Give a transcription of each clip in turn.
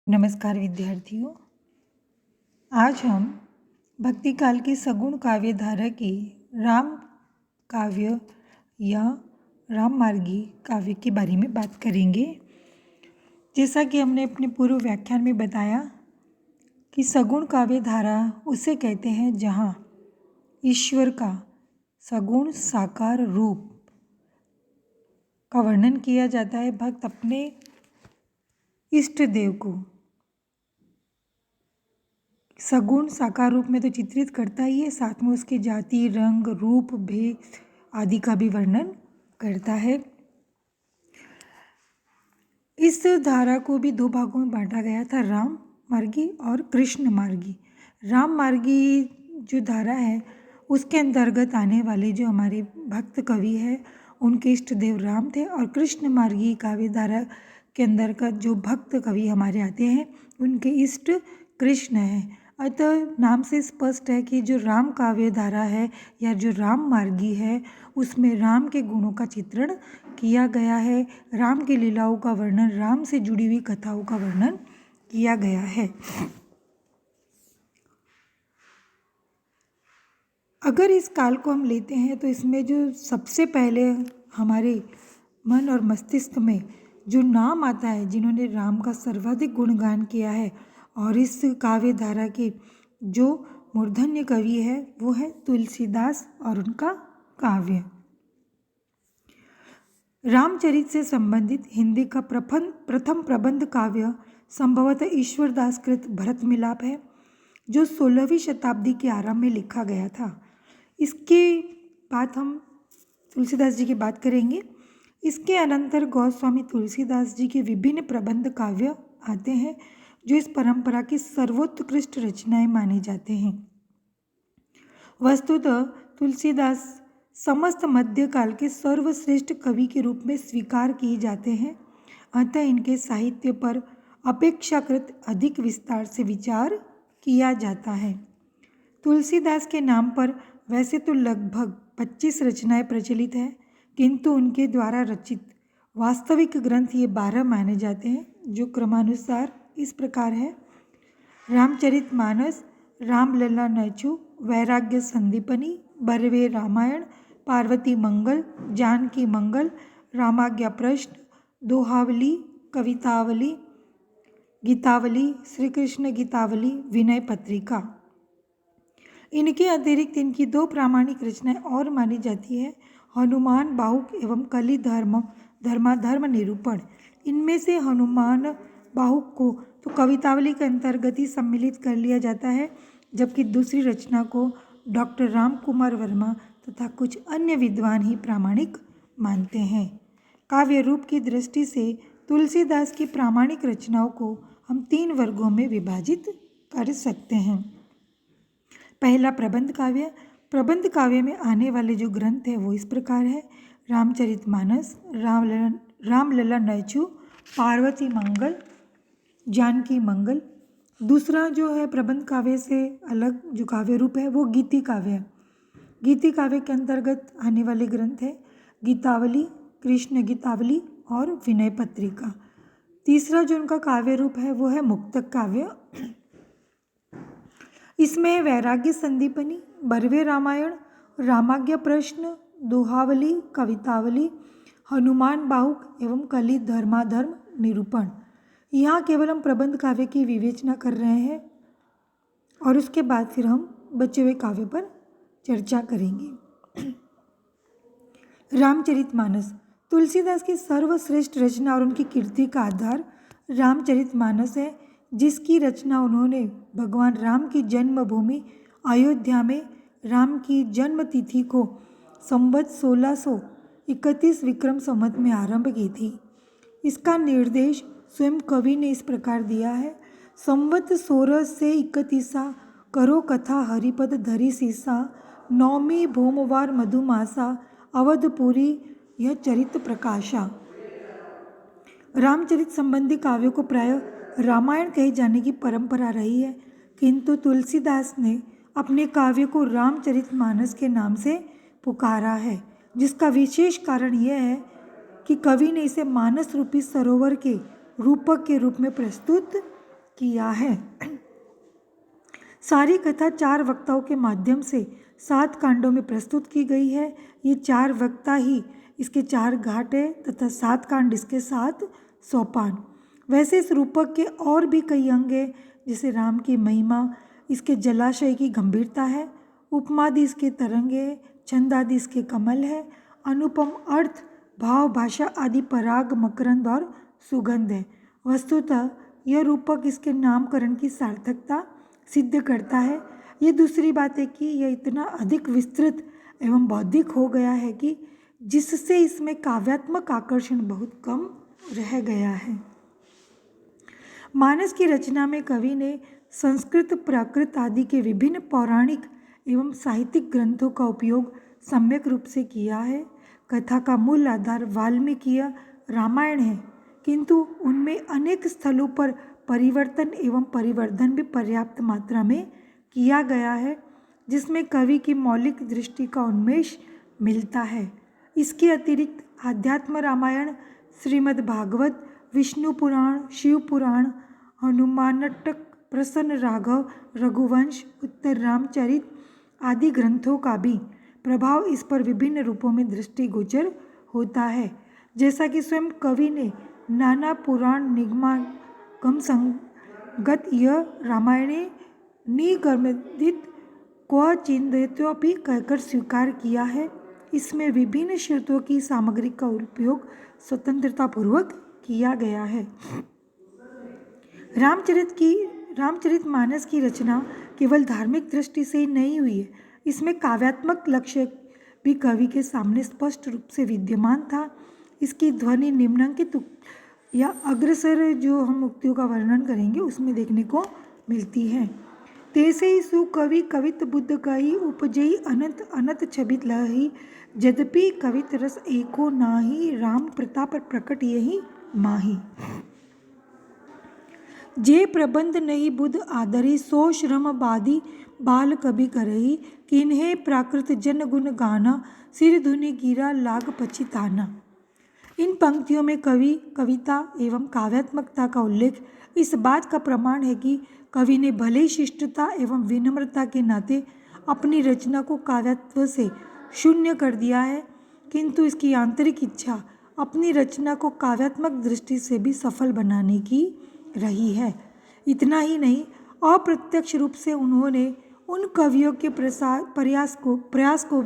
नमस्कार विद्यार्थियों। आज हम भक्ति काल की सगुण काव्य धारा की राम काव्य या राममार्गी काव्य के बारे में बात करेंगे। जैसा कि हमने अपने पूर्व व्याख्यान में बताया कि सगुण काव्य धारा उसे कहते हैं जहाँ ईश्वर का सगुण साकार रूप का वर्णन किया जाता है। भक्त अपने इष्ट देव को सगुण साकार रूप में तो चित्रित करता ही है, साथ में उसके जाति, रंग, रूप, भेद आदि का भी वर्णन करता है। इस धारा को भी दो भागों में बांटा गया था, राम मार्गी और कृष्ण मार्गी। राम मार्गी जो धारा है उसके अंतर्गत आने वाले जो हमारे भक्त कवि है उनके इष्ट देव राम थे, और कृष्ण मार्गी काव्य धारा के अंतर्गत जो भक्त कवि हमारे आते हैं उनके इष्ट कृष्ण है। अतः नाम से स्पष्ट है कि जो राम काव्य धारा है या जो राम मार्गी है उसमें राम के गुणों का चित्रण किया गया है, राम की लीलाओं का वर्णन, राम से जुड़ी हुई कथाओं का वर्णन किया गया है। अगर इस काल को हम लेते हैं तो इसमें जो सबसे पहले हमारे मन और मस्तिष्क में जो नाम आता है जिन्होंने राम का सर्वाधिक गुणगान किया है और इस काव्य धारा के जो मूर्धन्य कवि है वो है तुलसीदास और उनका काव्य। रामचरित से संबंधित हिंदी का प्रथम प्रबंध काव्य संभवतः ईश्वरदास कृत भरत मिलाप है जो 16वीं शताब्दी के आरंभ में लिखा गया था। इसके बाद हम तुलसीदास जी की बात करेंगे। इसके अनंतर गोस्वामी तुलसीदास जी के विभिन्न प्रबंध काव्य आते हैं जो इस परंपरा की सर्वोत्कृष्ट रचनाएं माने जाते हैं। वस्तुतः तुलसीदास समस्त मध्यकाल के सर्वश्रेष्ठ कवि के रूप में स्वीकार किए जाते हैं, अतः इनके साहित्य पर अपेक्षाकृत अधिक विस्तार से विचार किया जाता है। तुलसीदास के नाम पर वैसे तो लगभग 25 रचनाएं प्रचलित हैं, किंतु उनके द्वारा रचित वास्तविक ग्रंथ ये 12 माने जाते हैं, जो क्रमानुसार इस प्रकार है: रामचरितमानस, रामलला नैचु, वैराग्य संदीपनी, बरवे रामायण, पार्वती मंगल, जानकी मंगल, रामाज्ञा प्रश्न, दोहावली, कवितावली, गीतावली, श्री कृष्ण गीतावली, विनय पत्रिका। इनके अतिरिक्त इनकी 2 प्रामाणिक रचनाएं और मानी जाती है, हनुमान बाहुक एवं कलि धर्माधर्म निरूपण। इनमें से हनुमान बाहुक को तो कवितावली के अंतर्गत ही सम्मिलित कर लिया जाता है, जबकि दूसरी रचना को डॉक्टर राम कुमार वर्मा तथा कुछ अन्य विद्वान ही प्रामाणिक मानते हैं। काव्य रूप की दृष्टि से तुलसीदास की प्रामाणिक रचनाओं को हम 3 वर्गों में विभाजित कर सकते हैं। पहला प्रबंध काव्य। प्रबंध काव्य में आने वाले जो ग्रंथ है वो इस प्रकार है: रामचरितमानस, रामलला नैचु, पार्वती मंगल, जानकी मंगल। दूसरा जो है प्रबंध काव्य से अलग जो काव्य रूप है वो गीति काव्य है। गीति काव्य के अंतर्गत आने वाले ग्रंथ है गीतावली, कृष्ण गीतावली और विनय पत्रिका। तीसरा जो उनका काव्य रूप है वो है मुक्तक काव्य। इसमें वैराग्य संदीपनी, बरवे रामायण, रामाज्ञा प्रश्न, दोहावली, कवितावली, हनुमान बाहुक एवं कलि धर्माधर्म निरूपण। यहाँ केवल हम प्रबंध काव्य की विवेचना कर रहे हैं और उसके बाद फिर हम बचे हुए काव्य पर चर्चा करेंगे। रामचरितमानस तुलसीदास की सर्वश्रेष्ठ रचना और उनकी कीर्ति का आधार रामचरितमानस है, जिसकी रचना उन्होंने भगवान राम की जन्मभूमि अयोध्या में राम की जन्म तिथि को संवत 1631 विक्रम संवत में आरंभ की थी। इसका निर्देश स्वयं कवि ने इस प्रकार दिया है: संवत 16 से 31 करो कथा हरिपद धरी सीसा, नौमी भोमवार मधुमासा, अवधपुरी यह चरित प्रकाशा। रामचरित संबंधी काव्यों को प्राय रामायण कहे जाने की परंपरा रही है, किंतु तुलसीदास ने अपने काव्य को रामचरितमानस के नाम से पुकारा है, जिसका विशेष कारण यह है कि कवि ने इसे मानस रूपी सरोवर के रूपक के रूप में प्रस्तुत किया है। सारी कथा 4 वक्ताओं के माध्यम से 7 कांडों में प्रस्तुत की गई है। ये 4 वक्ता ही इसके 4 घाट है तथा 7 कांड इसके 7 सोपान। वैसे इस रूपक के और भी कई अंग हैं, जैसे राम की महिमा, इसके जलाशय की गंभीरता है, उपमादि इसके तरंगे है, छंदादि इसके कमल है, अनुपम अर्थ, भाव, भाषा आदि पराग, मकरंद और सुगंध है। वस्तुतः यह रूपक इसके नामकरण की सार्थकता सिद्ध करता है। ये दूसरी बात है कि यह इतना अधिक विस्तृत एवं बौद्धिक हो गया है कि जिससे इसमें काव्यात्मक आकर्षण बहुत कम रह गया है। मानस की रचना में कवि ने संस्कृत, प्राकृत आदि के विभिन्न पौराणिक एवं साहित्यिक ग्रंथों का उपयोग सम्यक रूप से किया है। कथा का मूल आधार वाल्मीकीय रामायण है, किंतु उनमें अनेक स्थलों पर परिवर्तन एवं परिवर्धन भी पर्याप्त मात्रा में किया गया है, जिसमें कवि की मौलिक दृष्टि का उन्मेष मिलता है। इसके अतिरिक्त आध्यात्म रामायण, श्रीमद् भागवत, विष्णु पुराण, शिव पुराण, हनुमानट्टक, प्रसन्न राघव, रघुवंश, उत्तर रामचरित आदि ग्रंथों का भी प्रभाव इस पर विभिन्न रूपों में दृष्टिगोचर होता है। जैसा कि स्वयं कवि ने नाना पुराण निगमागम संगत यह रामायणे निगर्मित क्वचिदपि कहकर स्वीकार किया है। इसमें विभिन्न श्रुतों की सामग्री का उपयोग स्वतंत्रतापूर्वक किया गया है। रामचरितमानस की रचना केवल धार्मिक दृष्टि से ही नहीं हुई है, इसमें काव्यात्मक लक्ष्य भी कवि के सामने स्पष्ट रूप से विद्यमान था। इसकी ध्वनि निम्नलिखित या अग्रसर जो हम उक्तियों का वर्णन करेंगे उसमें देखने को मिलती है। तैसे ही सुकवि कवित बुद्ध कही, उपजई अनंत अनंत छबित लही, यद्यपि कवित रस एको नाही, राम प्रताप प्रकट यही माही। जे प्रबंध नहीं बुध आदरी, सो श्रम बाधी बाल कवि करही, किन्हे प्राकृत जन गुण गाना, सिर धुनि गिरा लाग पछिताना। इन पंक्तियों में कवि कविता एवं काव्यात्मकता का उल्लेख इस बात का प्रमाण है कि कवि ने भले ही शिष्टता एवं विनम्रता के नाते अपनी रचना को काव्यत्व से शून्य कर दिया है, किंतु इसकी आंतरिक इच्छा अपनी रचना को काव्यात्मक दृष्टि से भी सफल बनाने की रही है। इतना ही नहीं, अप्रत्यक्ष रूप से उन्होंने उन कवियों के प्रयास को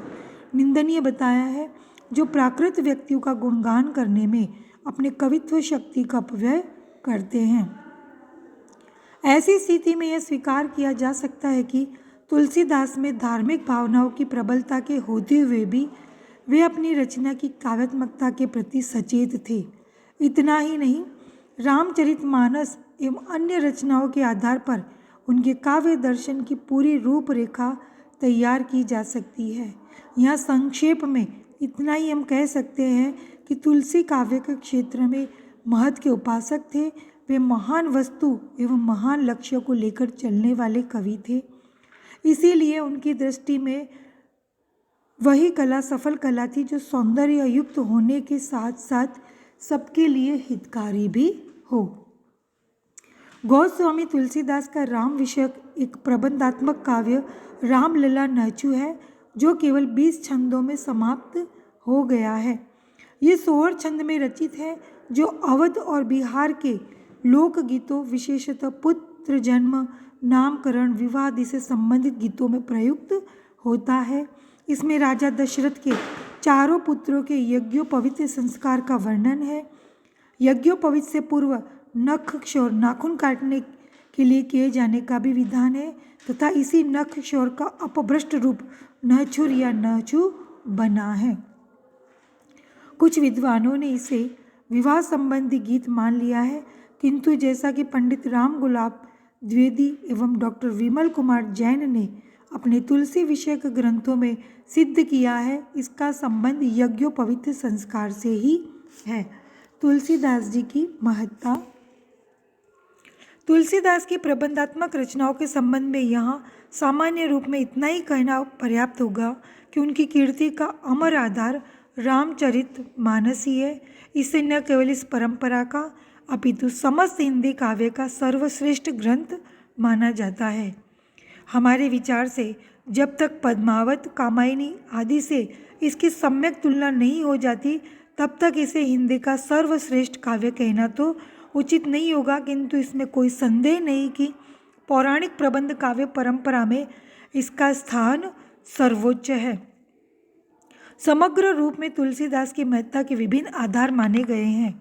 निंदनीय बताया है जो प्राकृत व्यक्तियों का गुणगान करने में अपने कवित्व शक्ति का अपव्यय करते हैं। ऐसी स्थिति में यह स्वीकार किया जा सकता है कि तुलसीदास में धार्मिक भावनाओं की प्रबलता के होते हुए भी वे अपनी रचना की काव्यात्मकता के प्रति सचेत थे। इतना ही नहीं, रामचरितमानस एवं अन्य रचनाओं के आधार पर उनके काव्य दर्शन की पूरी रूपरेखा तैयार की जा सकती है। यहाँ संक्षेप में इतना ही हम कह सकते हैं कि तुलसी काव्य के क्षेत्र में महत्व के उपासक थे। वे महान वस्तु एवं महान लक्ष्यों को लेकर चलने वाले कवि थे। इसीलिए उनकी दृष्टि में वही कला सफल कला थी जो सौंदर्य युक्त होने के साथ साथ सबके लिए हितकारी भी हो। गोस्वामी तुलसीदास का राम विषयक एक प्रबंधात्मक काव्य रामलला नहचु है, जो केवल 20 छंदों में समाप्त हो गया है। ये 16 छंद में रचित है, जो अवध और बिहार के लोकगीतों, विशेषतः पुत्र जन्म, नामकरण, विवाह आदि से संबंधित गीतों में प्रयुक्त होता है। इसमें राजा दशरथ के चारों पुत्रों के यज्ञोपवीत संस्कार का वर्णन है। यज्ञोपवीत से पूर्व नख क्षौर नाखून काटने के लिए किए जाने का भी विधान है तथा इसी नख क्षौर का अपभ्रष्ट रूप नहछुर या नहचु बना है। कुछ विद्वानों ने इसे विवाह संबंधी गीत मान लिया है, किंतु जैसा कि पंडित राम गुलाब द्विवेदी एवं डॉक्टर विमल कुमार जैन ने अपने तुलसी विषयक ग्रंथों में सिद्ध किया है, इसका संबंध यज्ञोपवीत संस्कार से ही है। तुलसीदास जी की महत्ता। तुलसीदास की प्रबंधात्मक रचनाओं के संबंध में यहाँ सामान्य रूप में इतना ही कहना पर्याप्त होगा कि उनकी कीर्ति का अमर आधार रामचरितमानस ही है। इससे न केवल इस परंपरा का अपितु समस्त हिंदी काव्य का सर्वश्रेष्ठ ग्रंथ माना जाता है। हमारे विचार से जब तक पद्मावत, कामायनी आदि से इसकी सम्यक तुलना नहीं हो जाती तब तक इसे हिंदी का सर्वश्रेष्ठ काव्य कहना तो उचित नहीं होगा, किंतु इसमें कोई संदेह नहीं कि पौराणिक प्रबंध काव्य परंपरा में इसका स्थान सर्वोच्च है। समग्र रूप में तुलसीदास की महत्ता के विभिन्न आधार माने गए हैं।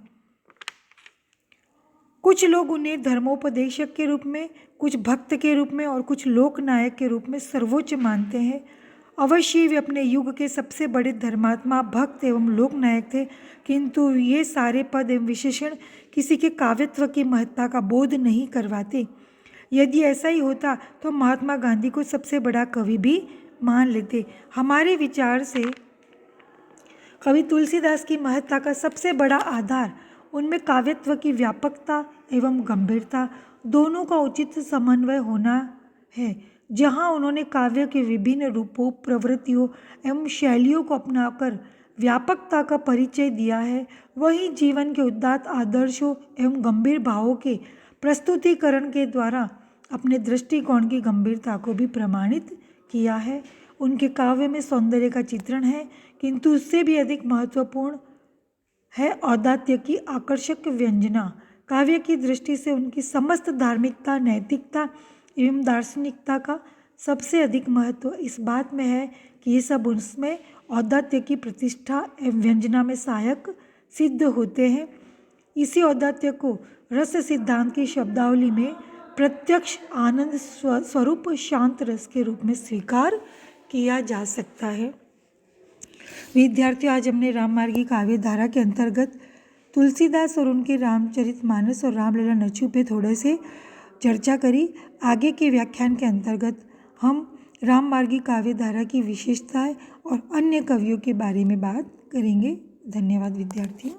कुछ लोग उन्हें धर्मोपदेशक के रूप में, कुछ भक्त के रूप में और कुछ लोकनायक के रूप में सर्वोच्च मानते हैं। अवश्य वे अपने युग के सबसे बड़े धर्मात्मा, भक्त एवं लोकनायक थे, किंतु ये सारे पद एवं विशेषण किसी के काव्यत्व की महत्ता का बोध नहीं करवाते। यदि ऐसा ही होता तो महात्मा गांधी को सबसे बड़ा कवि भी मान लेते। हमारे विचार से कवि तुलसीदास की महत्ता का सबसे बड़ा आधार उनमें काव्यत्व की व्यापकता एवं गंभीरता दोनों का उचित समन्वय होना है। जहाँ उन्होंने काव्य के विभिन्न रूपों, प्रवृत्तियों एवं शैलियों को अपनाकर व्यापकता का परिचय दिया है, वहीं जीवन के उदात्त आदर्शों एवं गंभीर भावों के प्रस्तुतिकरण के द्वारा अपने दृष्टिकोण की गंभीरता को भी प्रमाणित किया है। उनके काव्य में सौंदर्य का चित्रण है, किंतु उससे भी अधिक महत्वपूर्ण है औदात्य की आकर्षक व्यंजना। काव्य की दृष्टि से उनकी समस्त धार्मिकता, नैतिकता एवं दार्शनिकता का सबसे अधिक महत्व इस बात में है कि ये सब उसमें औदात्य की प्रतिष्ठा एवं व्यंजना में सहायक सिद्ध होते हैं। इसी औदात्य को रस सिद्धांत की शब्दावली में प्रत्यक्ष आनंद स्वरूप शांत रस के रूप में स्वीकार किया जा सकता है। विद्यार्थियों, आज हमने राममार्गी काव्य धारा के अंतर्गत तुलसीदास और उनके रामचरितमानस और रामलीला नचू पे थोड़े से चर्चा करी। आगे के व्याख्यान के अंतर्गत हम राममार्गी काव्य धारा की विशेषताएं और अन्य कवियों के बारे में बात करेंगे। धन्यवाद विद्यार्थियों।